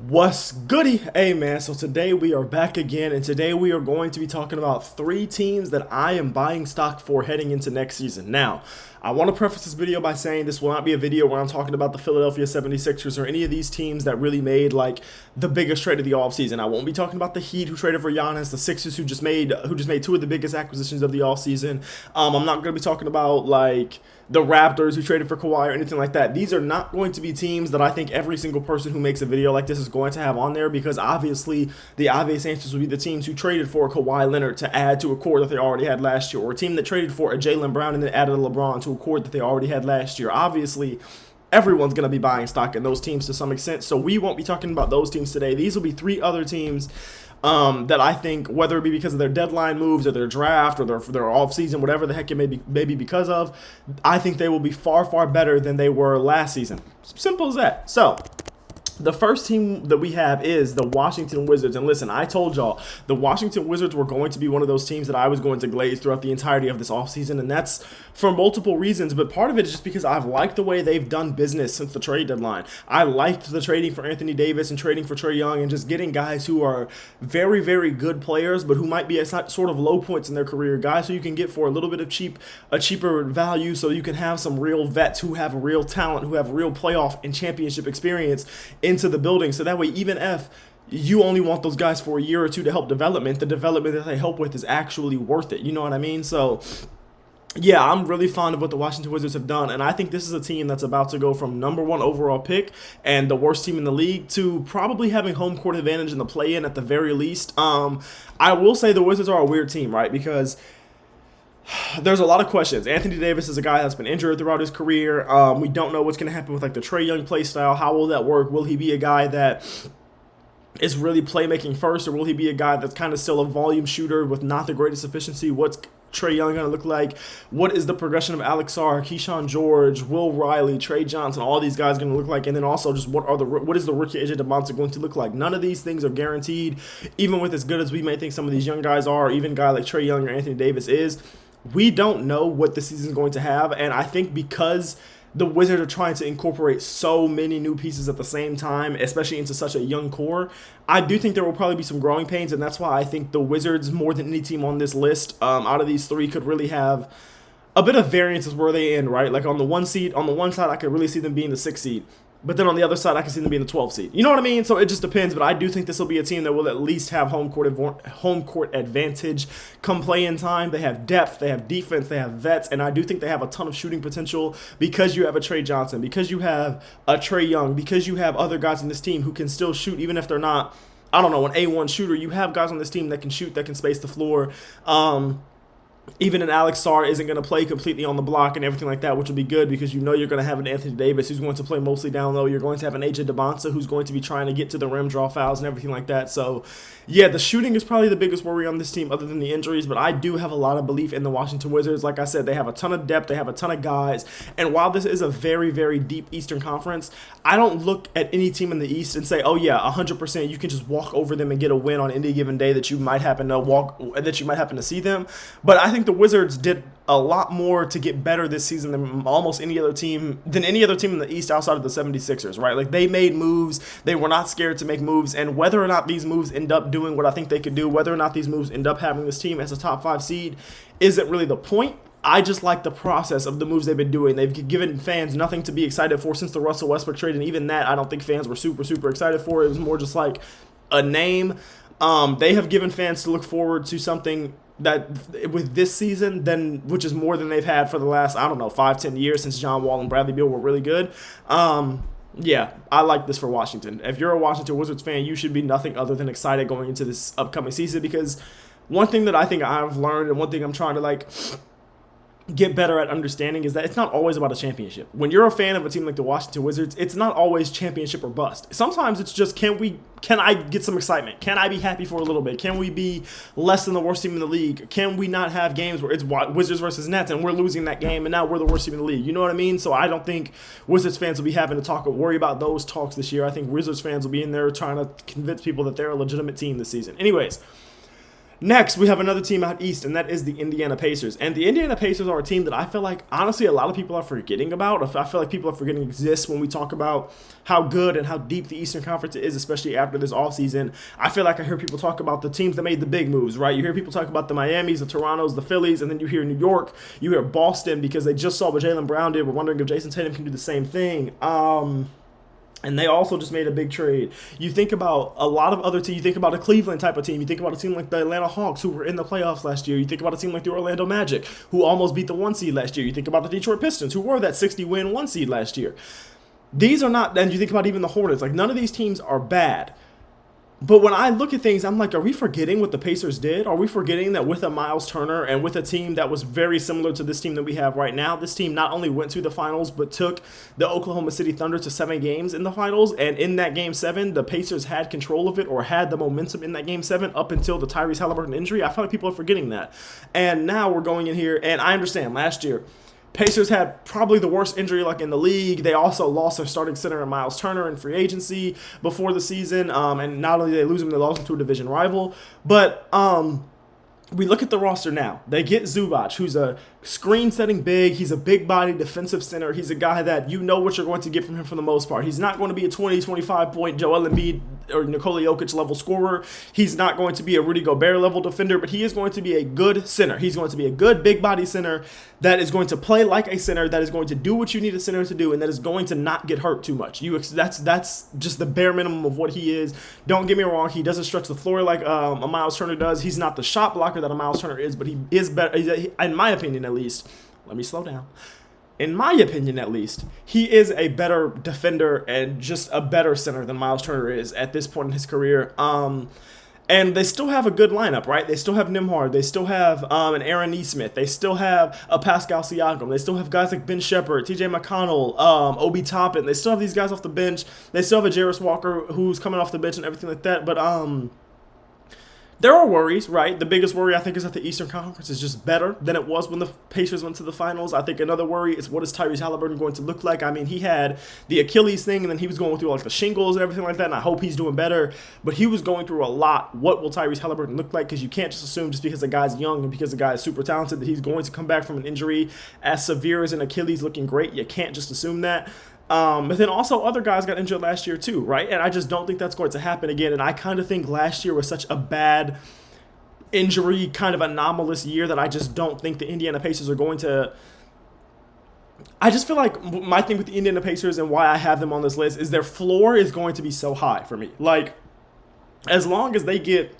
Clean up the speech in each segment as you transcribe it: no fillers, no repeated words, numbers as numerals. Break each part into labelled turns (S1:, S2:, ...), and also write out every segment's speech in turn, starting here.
S1: What's goody? Hey man, so today we are back again, and today we are going to be talking about three teams that I am buying stock for heading into next season. Now, I want to preface this video by saying this will not be a video where I'm talking about the Philadelphia 76ers or any of these teams that really made like the biggest trade of the offseason. I won't be talking about the Heat who traded for Giannis, the Sixers who just made two of the biggest acquisitions of the offseason. I'm not going to be talking about like the Raptors who traded for Kawhi or anything like that. These are not going to be teams that I think every single person who makes a video like this is going to have on there, because obviously the obvious answers would be the teams who traded for Kawhi Leonard to add to a core that they already had last year, or a team that traded for a Jaylen Brown and then added a LeBron to a core that they already had last year. Obviously, everyone's going to be buying stock in those teams to some extent, so we won't be talking about those teams today. These will be three other teams that I think, whether it be because of their deadline moves or their draft or their off season, whatever the heck it may be because of, I think they will be far, far better than they were last season. Simple as that. So, the first team that we have is the Washington Wizards. And listen, I told y'all the Washington Wizards were going to be one of those teams that I was going to glaze throughout the entirety of this offseason. And that's for multiple reasons. But part of it is just because I've liked the way they've done business since the trade deadline. I liked the trading for Anthony Davis and trading for Trae Young and just getting guys who are very, very good players, but who might be at sort of low points in their career. Guys who you can get for a little bit of cheaper value, so you can have some real vets who have real talent, who have real playoff and championship experience into the building, so that way even if you only want those guys for a year or two to help development, the development that they help with is actually worth it. You know what I mean? So yeah, I'm really fond of what the Washington Wizards have done, and I think this is a team that's about to go from number one overall pick and the worst team in the league to probably having home court advantage in the play-in at the very least. I will say the Wizards are a weird team, right? Because there's a lot of questions. Anthony Davis is a guy that's been injured throughout his career. We don't know what's going to happen with like the Trae Young play style. How will that work? Will he be a guy that is really playmaking first, or will he be a guy that's kind of still a volume shooter with not the greatest efficiency? What's Trae Young going to look like? What is the progression of Alex Sarr, Keyshawn George, Will Riley, Trey Johnson, all these guys going to look like? And then also just what is the rookie AJ DeMonte going to look like? None of these things are guaranteed, even with as good as we may think some of these young guys are, or even a guy like Trae Young or Anthony Davis is. We don't know what the season's going to have, and I think because the Wizards are trying to incorporate so many new pieces at the same time, especially into such a young core, I do think there will probably be some growing pains, and that's why I think the Wizards, more than any team on this list, out of these three, could really have a bit of variances where they end, right? Like on the one side, I could really see them being the 6th seed. But then on the other side, I can see them being the 12th seed. You know what I mean? So it just depends. But I do think this will be a team that will at least have home court advantage come play-in time. They have depth, they have defense, they have vets, and I do think they have a ton of shooting potential because you have a Trey Johnson, because you have a Trae Young, because you have other guys in this team who can still shoot even if they're not, I don't know, an A1 shooter. You have guys on this team that can shoot, that can space the floor. Even an Alex Sarr isn't going to play completely on the block and everything like that, which will be good because you know you're going to have an Anthony Davis who's going to play mostly down low. You're going to have an AJ DeMonte who's going to be trying to get to the rim, draw fouls, and everything like that. So, yeah, the shooting is probably the biggest worry on this team other than the injuries, but I do have a lot of belief in the Washington Wizards. Like I said, they have a ton of depth. They have a ton of guys. And while this is a very, very deep Eastern Conference, I don't look at any team in the East and say, oh, yeah, 100% you can just walk over them and get a win on any given day that you might happen to see them. But I think the Wizards did a lot more to get better this season than any other team in the East outside of the 76ers, right? Like, they made moves. They were not scared to make moves, and whether or not these moves end up doing what I think they could do, whether or not these moves end up having this team as a top 5 seed isn't really the point. I just like the process of the moves they've been doing. They've given fans nothing to be excited for since the Russell Westbrook trade, and even that I don't think fans were super, super excited for. It was more just like a name. They have given fans to look forward to something that with this season, which is more than they've had for the last, 5-10 years since John Wall and Bradley Beal were really good. Yeah, I like this for Washington. If you're a Washington Wizards fan, you should be nothing other than excited going into this upcoming season, because one thing that I think I've learned and one thing I'm trying to get better at understanding is that it's not always about a championship. When you're a fan of a team like the Washington Wizards, it's not always championship or bust. Sometimes it's just, can I get some excitement? Can I be happy for a little bit? Can we be less than the worst team in the league? Can we not have games where it's Wizards versus Nets and we're losing that game and now we're the worst team in the league? You know what I mean? So I don't think Wizards fans will be having to worry about those talks this year. I think Wizards fans will be in there trying to convince people that they're a legitimate team this season. Anyways, Next, we have another team out east, and that is the Indiana Pacers. And the Indiana Pacers are a team that I feel like, honestly, a lot of people are forgetting about. I feel like people are forgetting exists when we talk about how good and how deep the Eastern Conference is, especially after this offseason. I feel like I hear people talk about the teams that made the big moves, right? You hear people talk about the Miamis, the Torontos, the Phillies, and then you hear New York, you hear Boston because they just saw what Jaylen Brown did. We're wondering if Jason Tatum can do the same thing. And they also just made a big trade. You think about a lot of other teams. You think about a Cleveland type of team. You think about a team like the Atlanta Hawks, who were in the playoffs last year. You think about a team like the Orlando Magic, who almost beat the 1 seed last year. You think about the Detroit Pistons, who were that 60-win 1 seed last year. These are not, and you think about even the Hornets. Like, none of these teams are bad. But when I look at things, I'm like, are we forgetting what the Pacers did? Are we forgetting that with a Miles Turner and with a team that was very similar to this team that we have right now, this team not only went to the finals, but took the Oklahoma City Thunder to 7 games in the finals. And in that game 7, the Pacers had control of it or had the momentum in that game 7 up until the Tyrese Halliburton injury. I feel like people are forgetting that. And now we're going in here, and I understand last year, Pacers had probably the worst injury luck in the league. They also lost their starting center in Miles Turner in free agency before the season. And not only did they lose him, they lost him to a division rival. But we look at the roster now. They get Zubac, who's a screen-setting big. He's a big-body defensive center. He's a guy that you know what you're going to get from him for the most part. He's not going to be a 20, 25-point Joel Embiid or Nikola Jokic level scorer. He's not going to be a Rudy Gobert level defender, but he is going to be a good center. He's going to be a good big-body center that is going to play like a center, that is going to do what you need a center to do, and that is going to not get hurt too much. That's just the bare minimum of what he is. Don't get me wrong. He doesn't stretch the floor like a Miles Turner does. He's not the shot blocker that a Miles Turner is, but he is better, in my opinion at least. Let me slow down. In my opinion, at least, he is a better defender and just a better center than Miles Turner is at this point in his career. And they still have a good lineup, right? They still have Nembhard. They still have an Aaron Nesmith. They still have a Pascal Siakam. They still have guys like Ben Shepherd, TJ McConnell, Obi Toppin. They still have these guys off the bench. They still have a Jarris Walker who's coming off the bench and everything like that. But there are worries, right? The biggest worry, I think, is that the Eastern Conference is just better than it was when the Pacers went to the finals. I think another worry is what is Tyrese Halliburton going to look like? I mean, he had the Achilles thing, and then he was going through like the shingles and everything like that, and I hope he's doing better. But he was going through a lot. What will Tyrese Halliburton look like? Because you can't just assume just because the guy's young and because the guy is super talented that he's going to come back from an injury as severe as an Achilles looking great. You can't just assume that. But then also other guys got injured last year too, right? And I just don't think that's going to happen again. And I kind of think last year was such a bad injury kind of anomalous year that I just don't think the Indiana Pacers are going to. I just feel like my thing with the Indiana Pacers and why I have them on this list is their floor is going to be so high for me. Like, as long as they get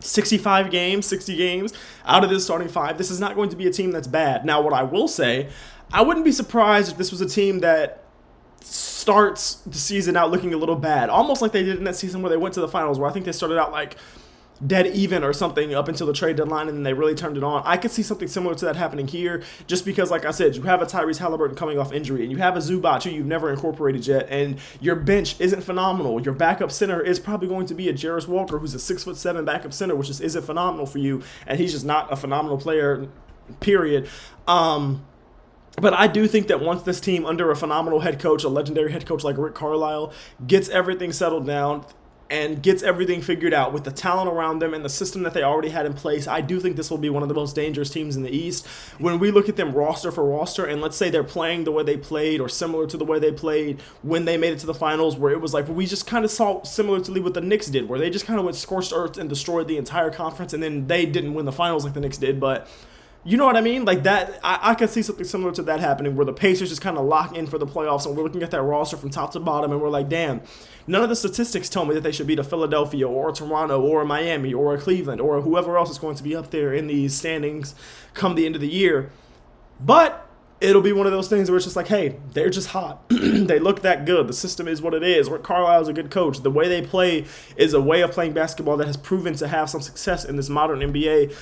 S1: 65 games, 60 games out of this starting 5, this is not going to be a team that's bad. Now, what I will say, I wouldn't be surprised if this was a team that starts the season out looking a little bad, almost like they did in that season where they went to the finals, where I think they started out like dead even or something up until the trade deadline, and then they really turned it on. I could see something similar to that happening here, just because, like I said, you have a Tyrese Halliburton coming off injury, and you have a Zubac who you've never incorporated yet, and your bench isn't phenomenal. Your backup center is probably going to be a Jarris Walker, who's a 6'7" backup center, which just isn't phenomenal for you, and he's just not a phenomenal player, period. But I do think that once this team, under a phenomenal head coach, a legendary head coach like Rick Carlisle, gets everything settled down and gets everything figured out with the talent around them and the system that they already had in place, I do think this will be one of the most dangerous teams in the East. When we look at them roster for roster, and let's say they're playing the way they played or similar to the way they played when they made it to the finals, where it was like we just kind of saw similarly what the Knicks did, where they just kind of went scorched earth and destroyed the entire conference, and then they didn't win the finals like the Knicks did, but you know what I mean? Like that, I could see something similar to that happening, where the Pacers just kind of lock in for the playoffs, and we're looking at that roster from top to bottom, and we're like, damn, none of the statistics tell me that they should beat a Philadelphia or a Toronto or a Miami or a Cleveland or whoever else is going to be up there in these standings come the end of the year. But it'll be one of those things where it's just like, hey, they're just hot. They look that good. The system is what it is. Rick Carlisle is a good coach. The way they play is a way of playing basketball that has proven to have some success in this modern NBA.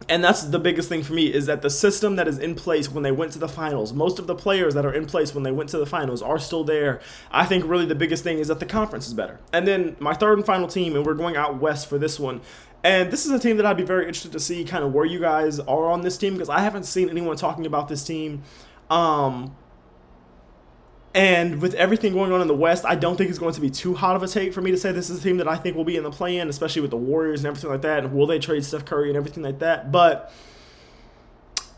S1: And that's the biggest thing for me, is that the system that is in place when they went to the finals, most of the players that are in place when they went to the finals are still there. I think really the biggest thing is that the conference is better. And then my third and final team, and we're going out west for this one, and this is a team that I'd be very interested to see kind of where you guys are on this team, because I haven't seen anyone talking about this team And with everything going on in the West, I don't think it's going to be too hot of a take for me to say this is a team that I think will be in the play-in, especially with the Warriors and everything like that. And will they trade Steph Curry and everything like that? But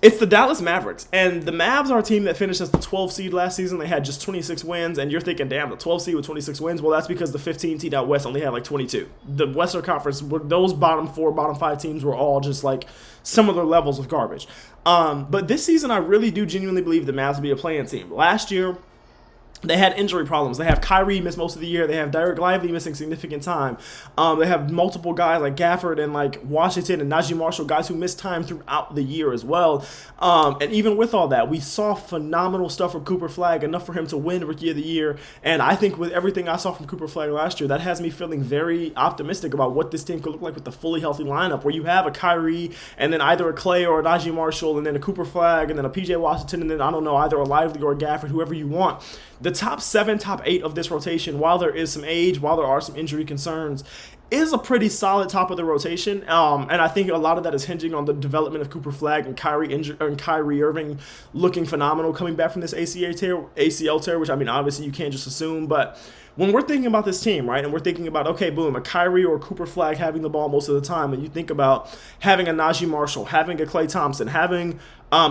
S1: it's the Dallas Mavericks, and the Mavs are a team that finished as the 12 seed last season. They had just 26 wins, and you're thinking, damn, the 12 seed with 26 wins? Well, that's because the 15 seed out West only had like 22. The Western Conference, those bottom 4, bottom 5 teams were all just like similar levels of garbage. But this season, I really do genuinely believe the Mavs will be a play-in team. Last year, they had injury problems. They have Kyrie miss most of the year. They have Derek Lively missing significant time. They have multiple guys like Gafford and like Washington and Najee Marshall, guys who missed time throughout the year as well. And even with all that, we saw phenomenal stuff from Cooper Flagg, enough for him to win Rookie of the Year. And I think with everything I saw from Cooper Flagg last year, that has me feeling very optimistic about what this team could look like with the fully healthy lineup, where you have a Kyrie and then either a Clay or a Najee Marshall and then a Cooper Flagg and then a PJ Washington and then, I don't know, either a Lively or a Gafford, whoever you want. The top 7, top 8 of this rotation, while there is some age, while there are some injury concerns, is a pretty solid top of the rotation. And I think a lot of that is hinging on the development of Cooper Flagg and Kyrie Irving looking phenomenal coming back from this ACL tear, which, I mean, obviously you can't just assume. But when we're thinking about this team, right, and we're thinking about, okay, boom, a Kyrie or Cooper Flagg having the ball most of the time, and you think about having a Najee Marshall, having a Klay Thompson, having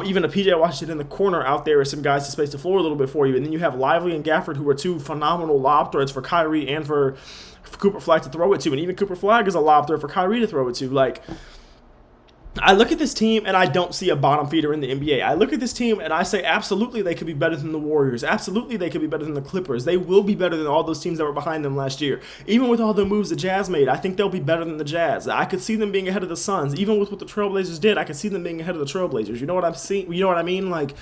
S1: even a PJ Washington in the corner out there as some guys to space the floor a little bit for you. And then you have Lively and Gafford, who are two phenomenal lob threats for Kyrie and for Cooper Flagg to throw it to. And even Cooper Flagg is a lob threat for Kyrie to throw it to. Like, I look at this team and I don't see a bottom feeder in the NBA. I look at this team and I say absolutely they could be better than the Warriors. Absolutely they could be better than the Clippers. They will be better than all those teams that were behind them last year. Even with all the moves the Jazz made, I think they'll be better than the Jazz. I could see them being ahead of the Suns. Even with what the Trailblazers did, I could see them being ahead of the Trailblazers. You know what I'm seeing? You know what I mean? Like,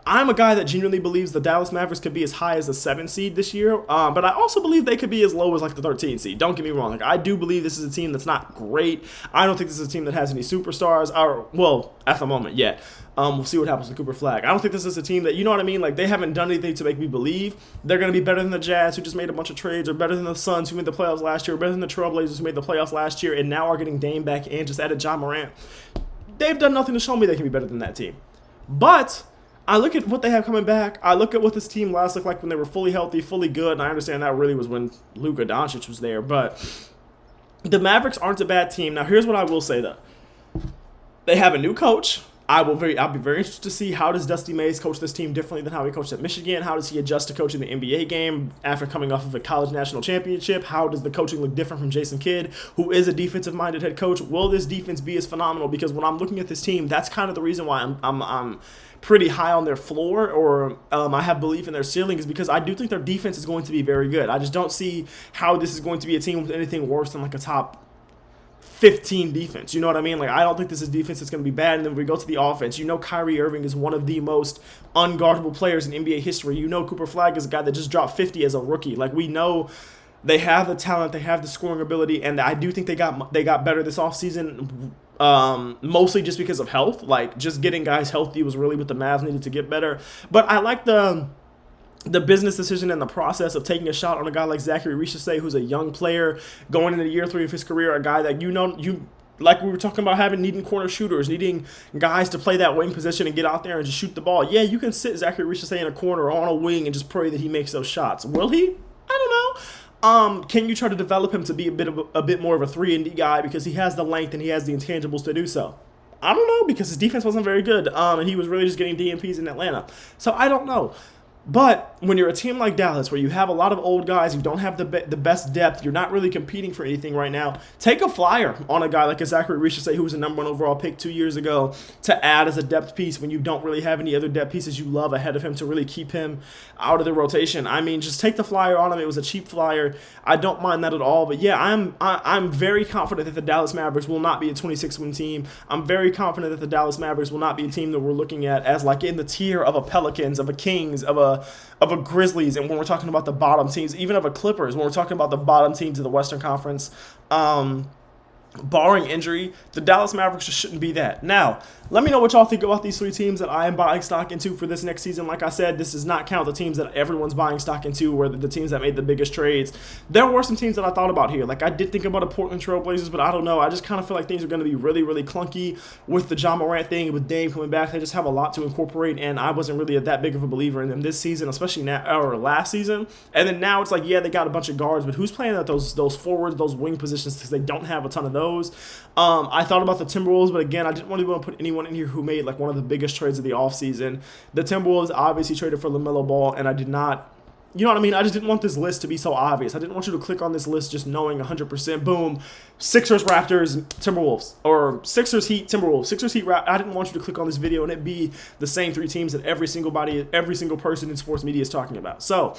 S1: I'm a guy that genuinely believes the Dallas Mavericks could be as high as the 7 seed this year, but I also believe they could be as low as like the 13 seed. Don't get me wrong. Like, I do believe this is a team that's not great. I don't think this is a team that has any superstars, or, well, at the moment, yet. We'll see what happens with Cooper Flagg. I don't think this is a team that, you know what I mean? Like, they haven't done anything to make me believe they're going to be better than the Jazz, who just made a bunch of trades, or better than the Suns, who made the playoffs last year, or better than the Trailblazers, who made the playoffs last year, and now are getting Dame back and just added John Morant. They've done nothing to show me they can be better than that team. But I look at what they have coming back. I look at what this team last looked like when they were fully healthy, fully good, and I understand that really was when Luka Doncic was there. But the Mavericks aren't a bad team. Now, here's what I will say, though. They have a new coach. I'll be very interested to see how does Dusty Mays coach this team differently than how he coached at Michigan. How does he adjust to coaching the NBA game after coming off of a college national championship? How does the coaching look different from Jason Kidd, who is a defensive-minded head coach? Will this defense be as phenomenal? Because when I'm looking at this team, that's kind of the reason why I'm pretty high on their floor, or I have belief in their ceiling, is because I do think their defense is going to be very good. I just don't see how this is going to be a team with anything worse than like a top 15 defense. You know what I mean? Like, I don't think this is defense that's going to be bad. And then we go to the offense. You know, Kyrie Irving is one of the most unguardable players in NBA history. You know, Cooper Flagg is a guy that just dropped 50 as a rookie. Like, we know they have the talent, they have the scoring ability, and I do think they got better this offseason, mostly just because of health. Like, just getting guys healthy was really what the Mavs needed to get better. But I like the business decision and the process of taking a shot on a guy like Zachary Richardson, who's a young player going into year 3 of his career, a guy that like we were talking about needing corner shooters, needing guys to play that wing position and get out there and just shoot the ball. Yeah, you can sit Zachary Richardson in a corner or on a wing and just pray that he makes those shots. Will he? I don't know. Can you try to develop him to be a bit more of a 3-and-D guy because he has the length and he has the intangibles to do so? I don't know, because his defense wasn't very good, and he was really just getting DMPs in Atlanta. So I don't know. But when you're a team like Dallas, where you have a lot of old guys, you don't have the best depth, you're not really competing for anything right now, take a flyer on a guy like a Zachary Richardson, who was a #1 overall pick 2 years ago, to add as a depth piece when you don't really have any other depth pieces you love ahead of him to really keep him out of the rotation. I mean, just take the flyer on him. It was a cheap flyer. I don't mind that at all. But yeah, I'm very confident that the Dallas Mavericks will not be a 26-win team. I'm very confident that the Dallas Mavericks will not be a team that we're looking at as like in the tier of a Pelicans, of a Kings, of a Grizzlies, and when we're talking about the bottom teams, even of a Clippers, when we're talking about the bottom teams of the Western Conference, barring injury, the Dallas Mavericks just shouldn't be that. Now, let me know what y'all think about these three teams that I am buying stock into for this next season. Like I said, this does not count the teams that everyone's buying stock into, or the teams that made the biggest trades. There were some teams that I thought about here. Like, I did think about the Portland Trail Blazers, but I don't know. I just kind of feel like things are going to be really, really clunky with the Ja Morant thing, with Dame coming back. They just have a lot to incorporate, and I wasn't really that big of a believer in them this season, especially now, or last season. And then now it's like, yeah, they got a bunch of guards, but who's playing at those forwards, those wing positions, because they don't have a ton of those. I thought about the Timberwolves, but again, I didn't really want to put anyone in here who made like one of the biggest trades of the offseason. The Timberwolves obviously traded for LaMelo Ball, and I did not, you know what I mean? I just didn't want this list to be so obvious. I didn't want you to click on this list just knowing 100%, boom, Sixers, Raptors, Timberwolves, or Sixers, Heat, Timberwolves, Sixers, Heat, I didn't want you to click on this video and it be the same three teams that every single person in sports media is talking about. So,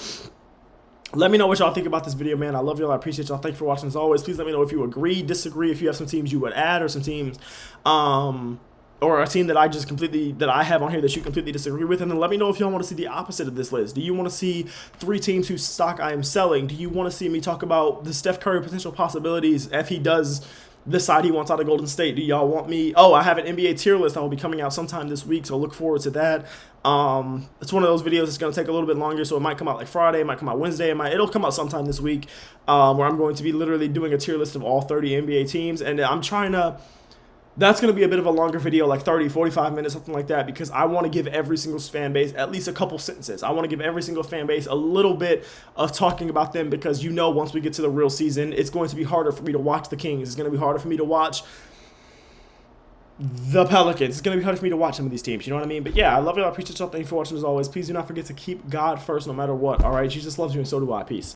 S1: let me know what y'all think about this video, man. I love y'all. I appreciate y'all. Thank you for watching as always. Please let me know if you agree, disagree, if you have some teams you would add, or some teams, or a team that I have on here that you completely disagree with. And then let me know if y'all want to see the opposite of this list. Do you want to see three teams whose stock I am selling? Do you want to see me talk about the Steph Curry potential possibilities if he does decide he wants out of Golden State? Do y'all want me? Oh, I have an NBA tier list that will be coming out sometime this week, so look forward to that. It's one of those videos that's going to take a little bit longer, so it might come out like Friday, it might come out Wednesday, it'll come out sometime this week, where I'm going to be literally doing a tier list of all 30 NBA teams, and I'm trying to, that's going to be a bit of a longer video, like 30, 45 minutes, something like that, because I want to give every single fan base at least a couple sentences. I want to give every single fan base a little bit of talking about them, because you know once we get to the real season, it's going to be harder for me to watch the Kings. It's going to be harder for me to watch the Pelicans. It's going to be harder for me to watch some of these teams. You know what I mean? But yeah, I love y'all. I appreciate y'all. Thank you for watching as always. Please do not forget to keep God first no matter what. All right? Jesus loves you and so do I. Peace.